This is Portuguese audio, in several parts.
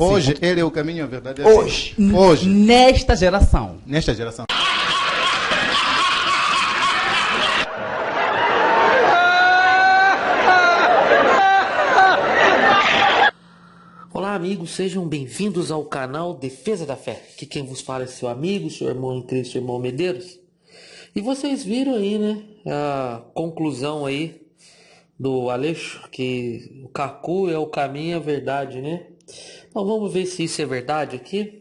Hoje, ele é o caminho, a verdade. Hoje. Nesta geração. Nesta geração. Olá, amigos, sejam bem-vindos ao canal Defesa da Fé. Aqui quem vos fala é seu amigo, seu irmão em Cristo, irmão Medeiros. E vocês viram aí, né, a conclusão aí do Aleixo, que o Cacu é o caminho, a verdade, né? Então vamos ver se isso é verdade aqui.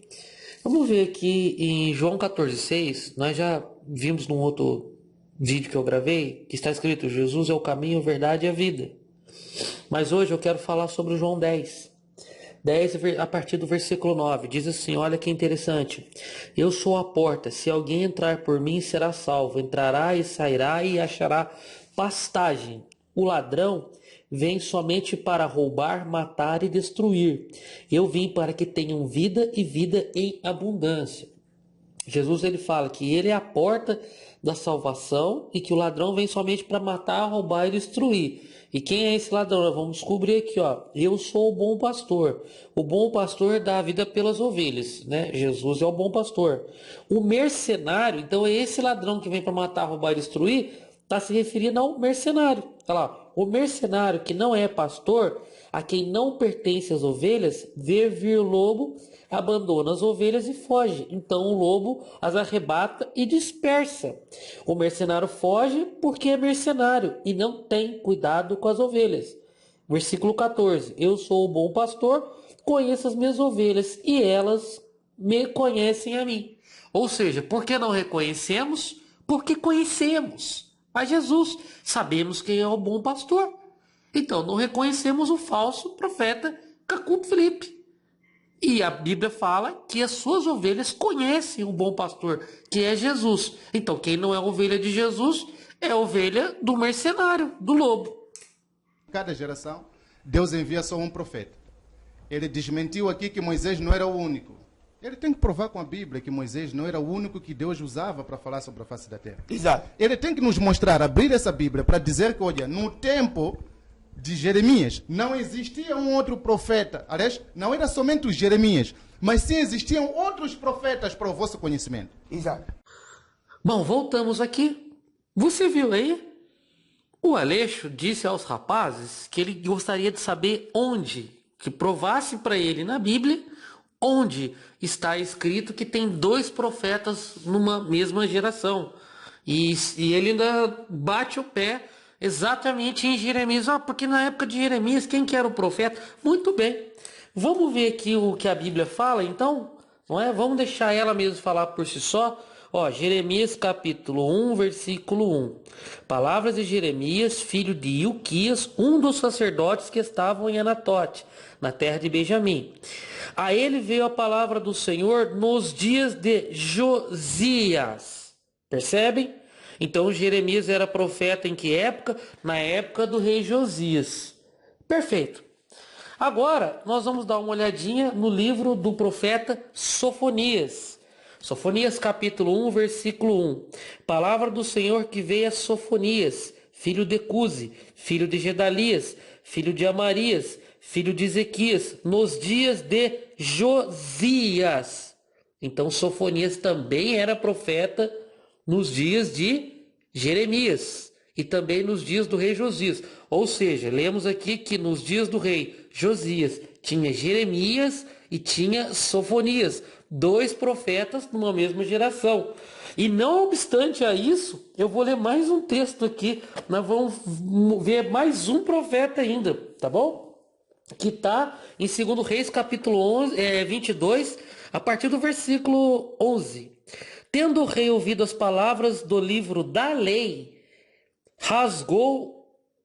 Vamos ver aqui em João 14,6, nós já vimos num outro vídeo que eu gravei, que está escrito: Jesus é o caminho, a verdade e a vida. Mas hoje eu quero falar sobre o João 10, a partir do versículo 9, diz assim, olha que interessante. Eu sou a porta, se alguém entrar por mim será salvo, entrará e sairá e achará pastagem. O ladrão vem somente para roubar, matar e destruir. Eu vim para que tenham vida e vida em abundância. Jesus ele fala que ele é a porta da salvação e que o ladrão vem somente para matar, roubar e destruir. E quem é esse ladrão? Nós vamos descobrir aqui, ó. Eu sou o bom pastor. O bom pastor dá a vida pelas ovelhas, né? Jesus é o bom pastor. O mercenário, então é esse ladrão que vem para matar, roubar e destruir, está se referindo ao mercenário. Olha lá, o mercenário que não é pastor, a quem não pertence as ovelhas, vê vir o lobo, abandona as ovelhas e foge. Então o lobo as arrebata e dispersa. O mercenário foge porque é mercenário e não tem cuidado com as ovelhas. Versículo 14. Eu sou o bom pastor, conheço as minhas ovelhas e elas me conhecem a mim. Ou seja, por que não reconhecemos? Porque conhecemos a Jesus. Sabemos quem é o bom pastor. Então não reconhecemos o falso profeta Cacu Felipe. E a Bíblia fala que as suas ovelhas conhecem o bom pastor, que é Jesus. Então quem não é ovelha de Jesus é ovelha do mercenário, do lobo. Cada geração, Deus envia só um profeta. Ele desmentiu aqui que Moisés não era o único. Ele tem que provar com a Bíblia que Moisés não era o único que Deus usava para falar sobre a face da terra. Exato. Ele tem que nos mostrar, abrir essa Bíblia para dizer que, olha, no tempo de Jeremias não existia um outro profeta. Aliás, não era somente os Jeremias, mas sim existiam outros profetas para o vosso conhecimento. Exato. Bom, voltamos aqui. Você viu aí? O Aleixo disse aos rapazes que ele gostaria de saber onde, que provasse para ele na Bíblia, onde está escrito que tem dois profetas numa mesma geração. E ele ainda bate o pé exatamente em Jeremias. Porque na época de Jeremias, quem que era o profeta? Muito bem. Vamos ver aqui o que a Bíblia fala, então? Não é? Vamos deixar ela mesmo falar por si só. Ó, Jeremias capítulo 1, versículo 1. Palavras de Jeremias, filho de Ilquias, um dos sacerdotes que estavam em Anatote, na terra de Benjamim. A ele veio a palavra do Senhor nos dias de Josias. Percebem? Então Jeremias era profeta em que época? Na época do rei Josias. Perfeito. Agora nós vamos dar uma olhadinha no livro do profeta Sofonias. Sofonias capítulo 1, versículo 1. Palavra do Senhor que veio a Sofonias, filho de Cusi, filho de Gedalias, filho de Amarias, filho de Ezequias, nos dias de Josias. Então Sofonias também era profeta nos dias de Jeremias e também nos dias do rei Josias. Ou seja, lemos aqui que nos dias do rei Josias tinha Jeremias e tinha Sofonias, dois profetas numa mesma geração. E não obstante a isso, eu vou ler mais um texto aqui. Nós vamos ver mais um profeta ainda, tá bom? Que está em 2 Reis capítulo 22, a partir do versículo 11. Tendo o rei ouvido as palavras do livro da lei, rasgou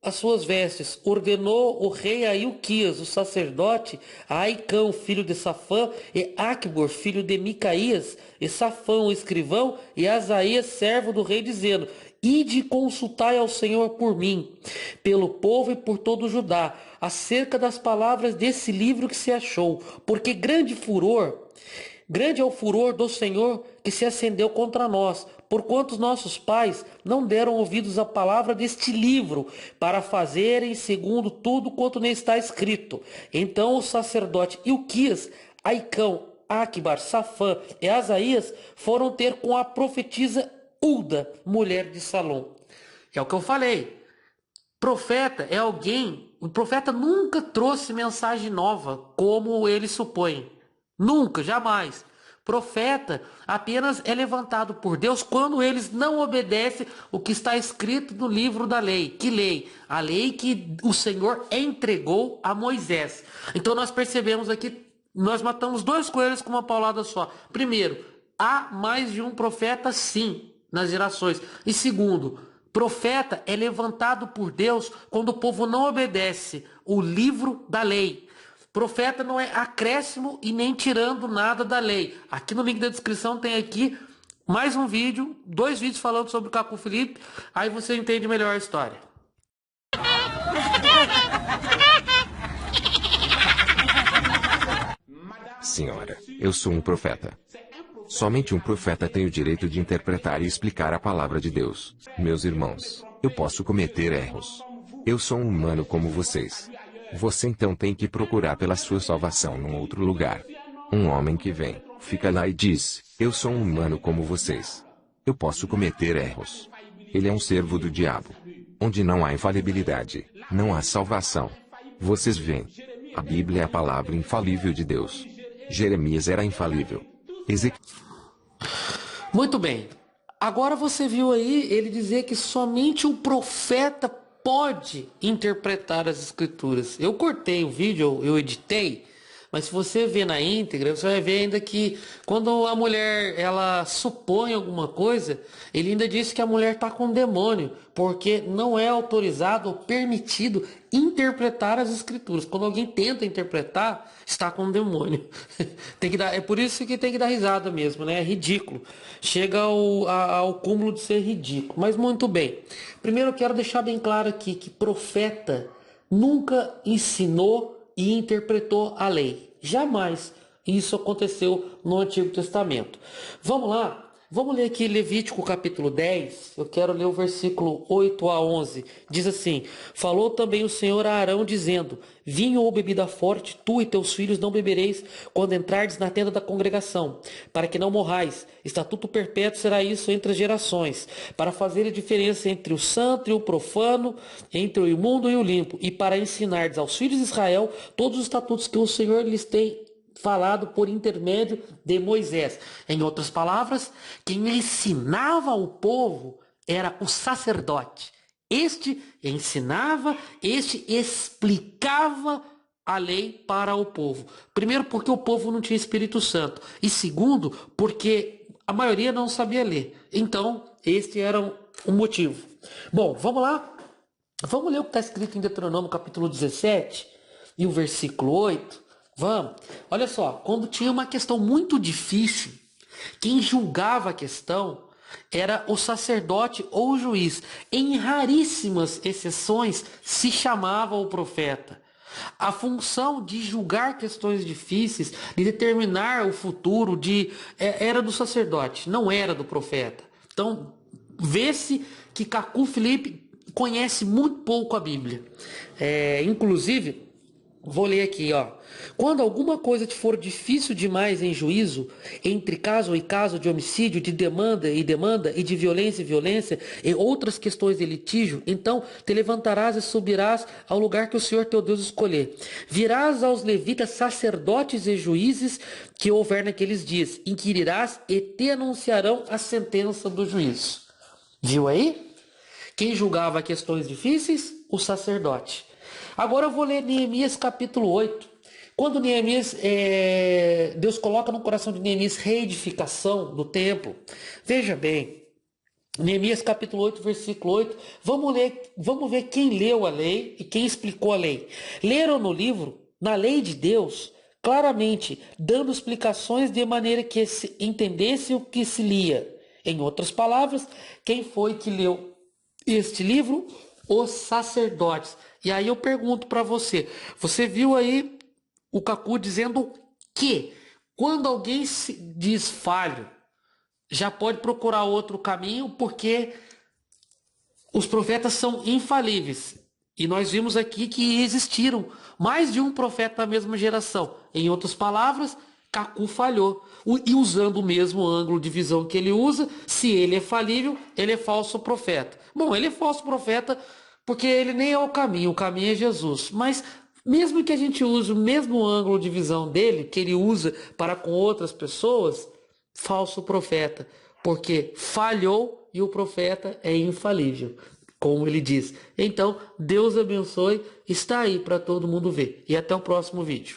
as suas vestes, ordenou o rei a Ilquias, o sacerdote, a Aicão, filho de Safã, e Acbor, filho de Micaías, e Safão, o escrivão, e Asaías, servo do rei, dizendo: Ide consultai ao Senhor por mim, pelo povo e por todo o Judá, acerca das palavras desse livro que se achou, porque grande furor Grande é o furor do Senhor que se acendeu contra nós, porquanto os nossos pais não deram ouvidos à palavra deste livro, para fazerem segundo tudo quanto nele está escrito. Então o sacerdote Ilquias, Aicão, Aquibar, Safã e Asaías foram ter com a profetisa Ulda, mulher de Salom. É o que eu falei. Profeta é alguém... O profeta nunca trouxe mensagem nova, como ele supõe. Nunca, jamais. Profeta apenas é levantado por Deus quando eles não obedecem o que está escrito no livro da lei. Que lei? A lei que o Senhor entregou a Moisés. Então nós percebemos aqui, nós matamos 2 coelhos com uma paulada só. Primeiro, há mais de um profeta sim, nas gerações. E segundo, profeta é levantado por Deus quando o povo não obedece o livro da lei. Profeta não é acréscimo e nem tirando nada da lei. Aqui no link da descrição tem aqui mais um vídeo, 2 vídeos falando sobre o Cacu Felipe, aí você entende melhor a história. Senhora, eu sou um profeta. Somente um profeta tem o direito de interpretar e explicar a palavra de Deus. Meus irmãos, eu posso cometer erros. Eu sou um humano como vocês. Você então tem que procurar pela sua salvação num outro lugar. Um homem que vem, fica lá e diz, eu sou um humano como vocês. Eu posso cometer erros. Ele é um servo do diabo. Onde não há infalibilidade, não há salvação. Vocês veem. A Bíblia é a palavra infalível de Deus. Jeremias era infalível. Muito bem. Agora você viu aí ele dizer que somente o profeta pode interpretar as escrituras. Eu cortei o vídeo, eu editei, mas se você ver na íntegra, você vai ver ainda que quando a mulher ela supõe alguma coisa, ele ainda diz que a mulher está com demônio, porque não é autorizado ou permitido interpretar as escrituras. Quando alguém tenta interpretar, está com demônio. Tem que dar, é por isso que tem que dar risada mesmo, né? É ridículo. Chega ao cúmulo de ser ridículo. Mas muito bem. Primeiro eu quero deixar bem claro aqui que profeta nunca ensinou e interpretou a lei. Jamais isso aconteceu no Antigo Testamento. Vamos lá. Vamos ler aqui Levítico capítulo 10, eu quero ler o versículo 8 a 11. Diz assim, falou também o Senhor a Arão dizendo, vinho ou bebida forte, tu e teus filhos não bebereis quando entrardes na tenda da congregação, para que não morrais. Estatuto perpétuo será isso entre as gerações, para fazer a diferença entre o santo e o profano, entre o imundo e o limpo, e para ensinardes aos filhos de Israel todos os estatutos que o Senhor lhes tem falado por intermédio de Moisés. Em outras palavras, quem ensinava ao povo era o sacerdote. Este ensinava, este explicava a lei para o povo. Primeiro, porque o povo não tinha Espírito Santo. E segundo, porque a maioria não sabia ler. Então, este era o motivo. Bom, vamos lá? Vamos ler o que está escrito em Deuteronômio capítulo 17 e o versículo 8. Vamos. Olha só, quando tinha uma questão muito difícil, quem julgava a questão era o sacerdote ou o juiz. Em raríssimas exceções se chamava o profeta. A função de julgar questões difíceis, de determinar o futuro, era do sacerdote, não era do profeta. Então, vê-se que Cacu Felipe conhece muito pouco a Bíblia. Inclusive, vou ler aqui, ó. Quando alguma coisa te for difícil demais em juízo, entre caso e caso de homicídio, de demanda e demanda, e de violência e violência, e outras questões de litígio, então te levantarás e subirás ao lugar que o Senhor teu Deus escolher. Virás aos levitas, sacerdotes e juízes que houver naqueles dias, inquirirás e te anunciarão a sentença do juízo. Viu aí? Quem julgava questões difíceis? O sacerdote. Agora eu vou ler Neemias capítulo 8. Quando Neemias, Deus coloca no coração de Neemias reedificação do templo. Veja bem, Neemias capítulo 8, versículo 8. Vamos ver quem leu a lei e quem explicou a lei. Leram no livro, na lei de Deus, claramente, dando explicações de maneira que se entendesse o que se lia. Em outras palavras, quem foi que leu este livro? Os sacerdotes. E aí eu pergunto para você, você viu aí o Cacu dizendo que Quando alguém se diz falho, já pode procurar outro caminho, porque os profetas são infalíveis. E nós vimos aqui que existiram mais de um profeta da mesma geração. Em outras palavras, Cacu falhou. E usando o mesmo ângulo de visão que ele usa, se ele é falível, ele é falso profeta. Bom, ele é falso profeta porque ele nem é o caminho é Jesus. Mas mesmo que a gente use o mesmo ângulo de visão dele, que ele usa para com outras pessoas, falso profeta, porque falhou e o profeta é infalível, como ele diz. Então, Deus abençoe, está aí para todo mundo ver. E até o próximo vídeo.